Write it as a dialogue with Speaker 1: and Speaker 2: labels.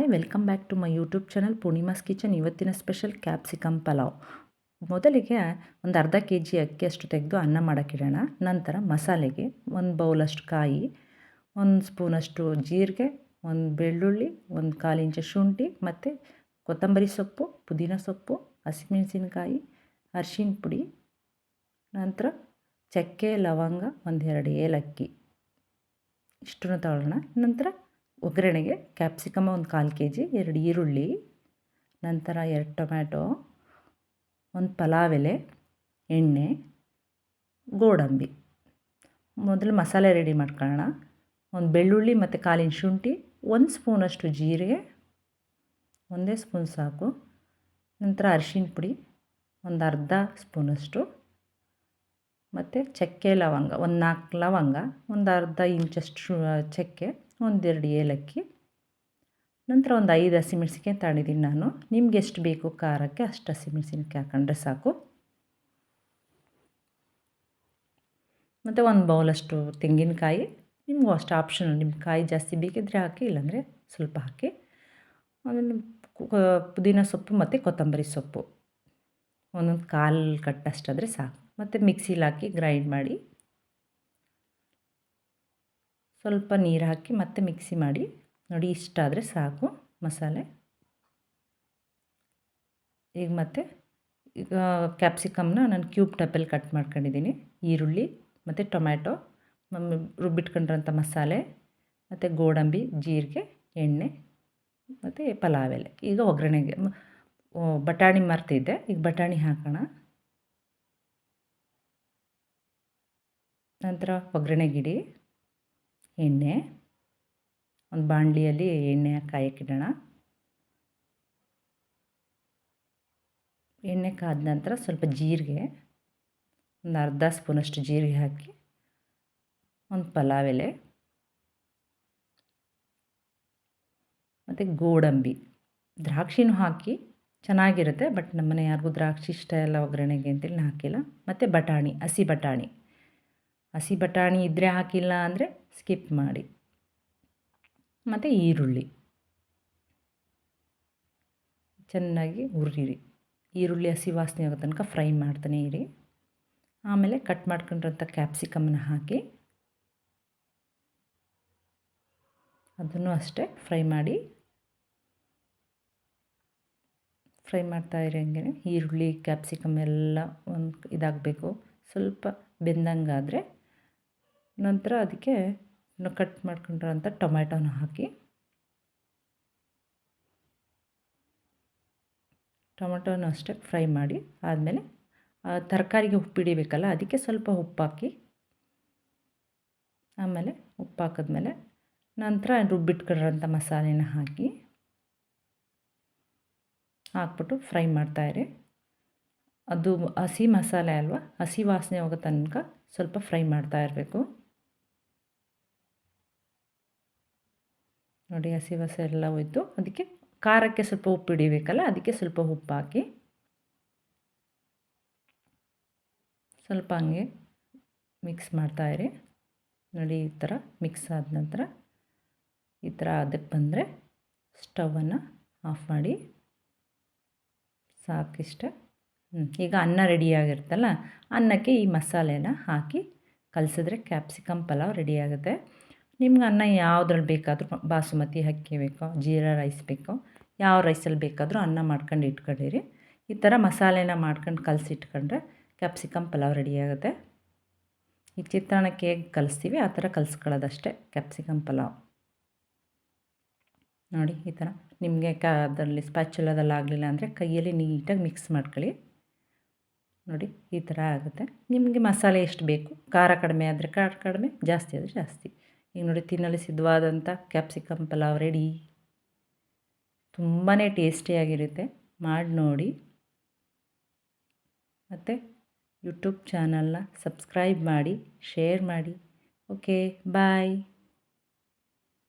Speaker 1: Hi welcome back to my YouTube channel Poornima's kitchen. ಇವತ್ತಿನ special capsicum pulao. ಮೊದಲಿಗೆ ಒಂದು ಅರ್ಧ ಕೆ ಜಿ ಅಕ್ಕಿಯಷ್ಟು ತೆಗೆದು ಅನ್ನ ಮಾಡೋಕ್ಕಿಡೋಣ. ನಂತರ ಮಸಾಲೆಗೆ ಒಂದು ಬೌಲಷ್ಟು ಕಾಯಿ, ಒಂದು ಸ್ಪೂನಷ್ಟು ಜೀರಿಗೆ, ಒಂದು ಬೆಳ್ಳುಳ್ಳಿ, ಒಂದು 1/4 ಇಂಚು ಶುಂಠಿ ಮತ್ತು ಕೊತ್ತಂಬರಿ ಸೊಪ್ಪು, ಪುದೀನ ಸೊಪ್ಪು, ಹಸಿಮೆಣಸಿನಕಾಯಿ, ಅರಿಶಿನ ಪುಡಿ, ನಂತರ ಚಕ್ಕೆ, ಲವಂಗ, 1-2 ಏಲಕ್ಕಿ ಇಷ್ಟನ್ನು ತಗೊಳ್ಳೋಣ. ನಂತರ ಒಗ್ಗರಣೆಗೆ ಕ್ಯಾಪ್ಸಿಕಮ್ ಒಂದು 1/4 ಕೆ ಜಿ, 2 ಈರುಳ್ಳಿ, ನಂತರ 2 ಟೊಮ್ಯಾಟೊ, ಒಂದು ಪಲಾವ್ ಎಲೆ, ಎಣ್ಣೆ, ಗೋಡಂಬಿ. ಮೊದಲು ಮಸಾಲೆ ರೆಡಿ ಮಾಡ್ಕೊಳ್ಳೋಣ. ಒಂದು ಬೆಳ್ಳುಳ್ಳಿ ಮತ್ತು 1/4 ಇಂಚು ಶುಂಠಿ, 1 ಸ್ಪೂನಷ್ಟು ಜೀರಿಗೆ, 1 ಸ್ಪೂನ್ ಸಾಕು. ನಂತರ ಅರಿಶಿನ ಪುಡಿ ಒಂದು ಅರ್ಧ ಸ್ಪೂನಷ್ಟು, ಮತ್ತು ಚಕ್ಕೆ, ಲವಂಗ ಒಂದು 4 ಲವಂಗ, ಒಂದು ಅರ್ಧ ಇಂಚಷ್ಟು ಚಕ್ಕೆ, 1-2 ಏಲಕ್ಕಿ, ನಂತರ ಒಂದು 5 ಹಸಿಮೆಣಸಿನ್ಕಾಯಿ ತಗೊಂಡಿದ್ದೀನಿ ನಾನು. ನಿಮ್ಗೆ ಎಷ್ಟು ಬೇಕು ಖಾರಕ್ಕೆ ಅಷ್ಟು ಹಸಿಮೆಣಸಿನ್ಕಾಯಿ ಹಾಕೊಂಡ್ರೆ ಸಾಕು. ಮತ್ತು ಒಂದು ಬೌಲಷ್ಟು ತೆಂಗಿನಕಾಯಿ, ನಿಮಗೂ ಅಷ್ಟು ಆಪ್ಷನಲ್, ನಿಮ್ಮ ಕಾಯಿ ಜಾಸ್ತಿ ಬೇಕಿದ್ದರೆ ಹಾಕಿ, ಇಲ್ಲಾಂದರೆ ಸ್ವಲ್ಪ ಹಾಕಿ. ಆಮೇಲೆ ಪುದೀನ ಸೊಪ್ಪು ಮತ್ತು ಕೊತ್ತಂಬರಿ ಸೊಪ್ಪು ಒಂದೊಂದು 1/4 ಕಟ್ಟಷ್ಟಾದರೆ ಸಾಕು. ಮತ್ತು ಮಿಕ್ಸಿಲಿ ಹಾಕಿ ಗ್ರೈಂಡ್ ಮಾಡಿ, ಸ್ವಲ್ಪ ನೀರು ಹಾಕಿ ಮತ್ತೆ ಮಿಕ್ಸಿ ಮಾಡಿ. ನೋಡಿ, ಇಷ್ಟಾದರೆ ಸಾಕು ಮಸಾಲೆ. ಈಗ ಕ್ಯಾಪ್ಸಿಕಮ್ನ ನಾನು ಕ್ಯೂಬ್ ಟೈಪಲ್ಲಿ ಕಟ್ ಮಾಡ್ಕೊಂಡಿದ್ದೀನಿ. ಈರುಳ್ಳಿ ಮತ್ತು ಟೊಮ್ಯಾಟೊ, ರುಬ್ಬಿಟ್ಕೊಂಡಿರೋಂಥ ಮಸಾಲೆ, ಮತ್ತು ಗೋಡಂಬಿ, ಜೀರಿಗೆ, ಎಣ್ಣೆ ಮತ್ತು ಪಲಾವ್ ಎಲೆ. ಈಗ ಒಗ್ಗರಣೆಗೆ ಬಟಾಣಿ ಮರ್ತಿದ್ದೆ, ಈಗ ಬಟಾಣಿ ಹಾಕೋಣ. ನಂತರ ಒಗ್ಗರಣೆಗಿಡಿ ಎಣ್ಣೆ, ಒಂದು ಬಾಣಲಿಯಲ್ಲಿ ಎಣ್ಣೆ ಕಾಯಕ್ಕಿಡೋಣ. ಎಣ್ಣೆ ಕಾದ ನಂತರ ಸ್ವಲ್ಪ ಜೀರಿಗೆ, ಒಂದು ಅರ್ಧ ಸ್ಪೂನಷ್ಟು ಜೀರಿಗೆ ಹಾಕಿ, ಒಂದು ಪಲಾವ್ ಎಲೆ ಮತ್ತು ಗೋಡಂಬಿ, ದ್ರಾಕ್ಷಿನೂ ಹಾಕಿ ಚೆನ್ನಾಗಿರುತ್ತೆ. ಬಟ್ ನಮ್ಮನೆ ಯಾರಿಗೂ ದ್ರಾಕ್ಷಿ ಇಷ್ಟ ಇಲ್ಲ ಒಗ್ಗರಣೆಗೆ ಅಂತೇಳಿ ನಾನು ಹಾಕಿಲ್ಲ. ಮತ್ತು ಬಟಾಣಿ, ಹಸಿ ಬಟಾಣಿ ಇದ್ದರೆ ಹಾಕಿಲ್ಲ ಅಂದರೆ ಸ್ಕಿಪ್ ಮಾಡಿ. ಮತ್ತು ಈರುಳ್ಳಿ ಚೆನ್ನಾಗಿ ಹುರಿಯಿರಿ. ಈರುಳ್ಳಿ ಹಸಿ ವಾಸನೆ ಆಗೋ ತನಕ ಫ್ರೈ ಮಾಡ್ತಾನೆ ಇರಿ. ಆಮೇಲೆ ಕಟ್ ಮಾಡ್ಕೊಂಡಿರೋಂಥ ಕ್ಯಾಪ್ಸಿಕಮ್ನ ಹಾಕಿ ಅದನ್ನು ಅಷ್ಟೇ ಫ್ರೈ ಮಾಡ್ತಾ ಇರಿ. ಹಂಗೆ ಈರುಳ್ಳಿ ಕ್ಯಾಪ್ಸಿಕಮ್ ಎಲ್ಲ ಒಂದು ಇದಾಗಬೇಕು. ಸ್ವಲ್ಪ ಬೆಂದಂಗಾದರೆ ನಂತರ ಅದಕ್ಕೆ ಕಟ್ ಮಾಡ್ಕೊಂಡಿರೋಂಥ ಟೊಮ್ಯಾಟೋನ ಹಾಕಿ, ಟೊಮೆಟೊನೂ ಅಷ್ಟೇ ಫ್ರೈ ಮಾಡಿ. ಆದಮೇಲೆ ತರಕಾರಿಗೆ ಉಪ್ಪು ಹಿಡಿಬೇಕಲ್ಲ, ಅದಕ್ಕೆ ಸ್ವಲ್ಪ ಉಪ್ಪು ಹಾಕಿ, ಆಮೇಲೆ ಉಪ್ಪು ಹಾಕಿದ್ಮೇಲೆ ನಂತರ ರುಬ್ಬಿಟ್ಕೊಂಡಿರೋಂಥ ಮಸಾಲೆನ ಹಾಕ್ಬಿಟ್ಟು ಫ್ರೈ ಮಾಡ್ತಾಯಿರಿ. ಅದು ಹಸಿ ಮಸಾಲೆ ಅಲ್ವಾ, ಹಸಿ ವಾಸನೆ ಹೋಗೋ ತನಕ ಸ್ವಲ್ಪ ಫ್ರೈ ಮಾಡ್ತಾ ಇರಬೇಕು. ನೋಡಿ, ಹಸಿ ವಾಸನೆ ಎಲ್ಲ ಹೋಯ್ತು. ಅದಕ್ಕೆ ಖಾರಕ್ಕೆ ಸ್ವಲ್ಪ ಉಪ್ಪು ಹಿಡಿಬೇಕಲ್ಲ, ಅದಕ್ಕೆ ಸ್ವಲ್ಪ ಉಪ್ಪು ಹಾಕಿ ಸ್ವಲ್ಪ ಹಂಗೆ ಮಿಕ್ಸ್ ಮಾಡ್ತಾಯಿರಿ. ನೋಡಿ, ಈ ಥರ ಮಿಕ್ಸ್ ಆದ ನಂತರ ಈ ಥರ ಅದಕ್ಕೆ ಬಂದರೆ ಸ್ಟವನ್ನು ಆಫ್ ಮಾಡಿ. ಸಾಕಿಷ್ಟ. ಈಗ ಅನ್ನ ರೆಡಿಯಾಗಿರುತ್ತಲ್ಲ, ಅನ್ನಕ್ಕೆ ಈ ಮಸಾಲೆನ ಹಾಕಿ ಕಲಸಿದ್ರೆ ಕ್ಯಾಪ್ಸಿಕಮ್ ಪಲಾವ್ ರೆಡಿಯಾಗುತ್ತೆ. ನಿಮ್ಗೆ ಅನ್ನ ಯಾವುದ್ರಲ್ಲಿ ಬೇಕಾದರೂ, ಬಾಸುಮತಿ ಅಕ್ಕಿ ಬೇಕೋ, ಜೀರಾ ರೈಸ್ ಬೇಕೋ, ಯಾವ ರೈಸಲ್ಲಿ ಬೇಕಾದರೂ ಅನ್ನ ಮಾಡ್ಕೊಂಡು ಇಟ್ಕೊಂಡಿರಿ. ಈ ಥರ ಮಸಾಲೆನ ಮಾಡ್ಕೊಂಡು ಕಲಸಿಟ್ಕೊಂಡ್ರೆ ಕ್ಯಾಪ್ಸಿಕಮ್ ಪಲಾವ್ ರೆಡಿಯಾಗುತ್ತೆ. ಈ ಚಿತ್ರಾನ್ನಕ್ಕೆ ಹೇಗೆ ಕಲಿಸ್ತೀವಿ ಆ ಥರ ಕಲಿಸ್ಕೊಳ್ಳೋದಷ್ಟೇ ಕ್ಯಾಪ್ಸಿಕಮ್ ಪಲಾವ್. ನೋಡಿ, ಈ ಥರ ನಿಮಗೆ ಅದರಲ್ಲಿ ಸ್ಪ್ಯಾಚುಲಾದಲ್ಲಿ ಆಗಲಿಲ್ಲ ಅಂದರೆ ಕೈಯಲ್ಲಿ ನೀಟಾಗಿ ಮಿಕ್ಸ್ ಮಾಡ್ಕೊಳ್ಳಿ. ನೋಡಿ, ಈ ಥರ ಆಗುತ್ತೆ. ನಿಮಗೆ ಮಸಾಲೆ ಎಷ್ಟು ಬೇಕು, ಖಾರ ಕಡಿಮೆ ಆದರೆ ಖಾರ ಕಡಿಮೆ, ಜಾಸ್ತಿ ಆದರೆ ಜಾಸ್ತಿ. ಈಗ ನೋಡಿ, ತಿನ್ನಲು ಸಿದ್ಧವಾದಂಥ ಕ್ಯಾಪ್ಸಿಕಮ್ ಪಲಾವ್ ರೆಡಿ. ತುಂಬಾ ಟೇಸ್ಟಿಯಾಗಿರುತ್ತೆ. ಮಾಡಿ ನೋಡಿ. ಮತ್ತು ಯೂಟ್ಯೂಬ್ ಚಾನಲ್ನ ಸಬ್ಸ್ಕ್ರೈಬ್ ಮಾಡಿ, ಶೇರ್ ಮಾಡಿ. ಓಕೆ, ಬಾಯ್.